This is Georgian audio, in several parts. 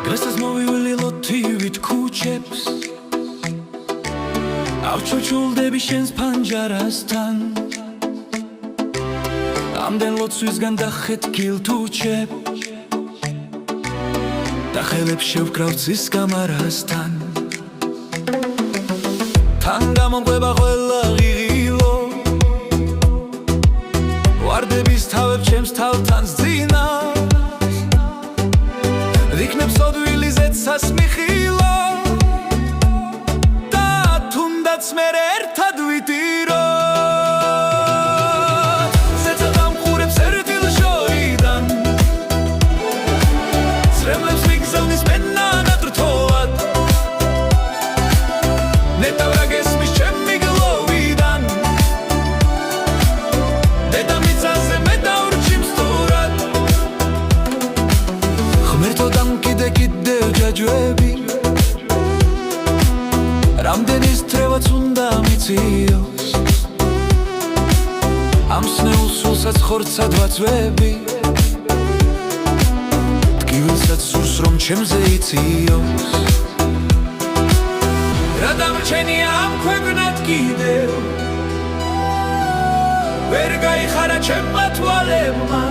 დღესაც მოვივლი ლოთივით ქუჩებს ავჩოჩულდები შენს ფანჯარასთან ამდენ ლოცვისგან დახეთქილ თუჩებს და ხელებს შევკრავ ცის კამარასთან თან გამომყვება ყველა ღიღილო ვარდების თავებს ჩემს თავთან სძინავს რიქნებს ოდვილიზეცას მიხილო და თუნდაც მერე ერთად ვიტირო რამდენის თრევაც უნდა მიწიოს ამ სნეულ სულსაც ხორცად ვაწვევი ტკივილსაც სურს რომ ჩემზე იწიოს რა დამრჩენია ამ ქვეყნად კიდევ ვერ გაიხარა ჩემმა თვალებმა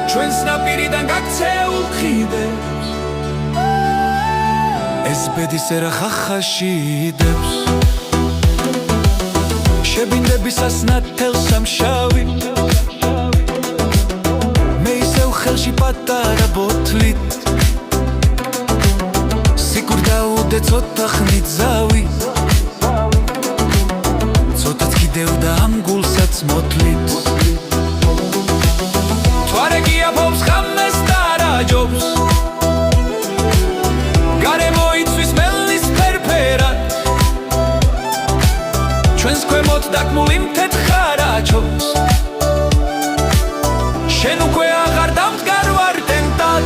ჩვენს ნაპირიდან გაქცეულ ხიდებს ეს ბედისერა ხახაში იდებს შებინდებისას ნათელს სამშავი მე ისევ ხელში პატარა ბოთლით სიკვდილი დაუდე ცოტა ხნით ზავი ცოტაც კიდევდა ამ გულსაც მოთლით თვარექია ფობს ხამეს და რაჯობს დაკმული მთეთრ აჩობს შენ უკვე აღარ დამდგარ ვარ ტენტად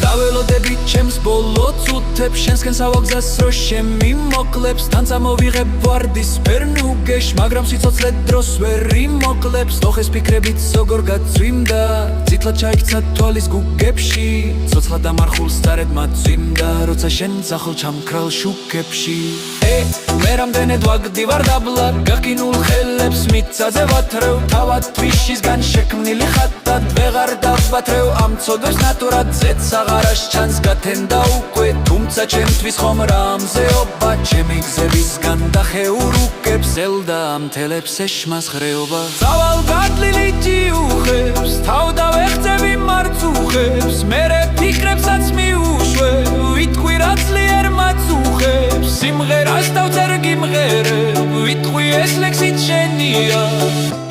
დაველოდები ჩემს ბოლო წუთებს შენსკენ სავაგზას რო შემიმოკლებს თან წამოვიღებ ვარდის ფერნუგეშ მაგრამ სიცოცხლე დროს ვერ იმოკლებს ოხეს ფიქრებით როგორ გაწვიმდა წითლად ჩაიქცა თვალის გუგებში ცოცხლად დამარხულ სწარედ მაწვიმდა როცა შენ ძახილ ჩამქრალ შუქებში მე რამდენად ვაგდივარ დაბლა გახკინულ ხელებს მიწაზე ვათრევ თავად თვიშისგან შექმნილი ხატად ვეღარ დავსვათრევ ამ ცოდვებს ნატურად ზეც აღარაშ ჩანს გათენდა უკვე თუმცა ჩემთვის ხომ რამზეობა ჩემი გზებისგან დახეურუკებს ელდა ამ თელებს ეშმას ხრეობა წავალ გადლილი ჯიუხებს თავ დავეხწევი მარწუხებს მერე ფიქრებსაც მიუშვე ვიტყვი რაც ლიერ მაწუხებს სიმღერას დავწერ გიმღერებ ვიტყვი ეს ლექსით შენია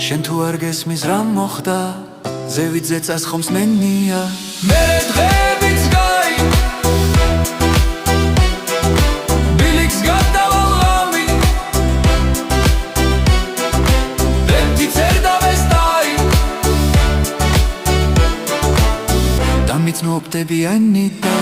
შენ თუ არ გესმის რა მოხდა ზევით ზეწას ხომ სმენია მერე დღეებიც გაი ბილიქს გადავალ ღამი დემთი წერდა ვესტაი და მიცნობდებიანი და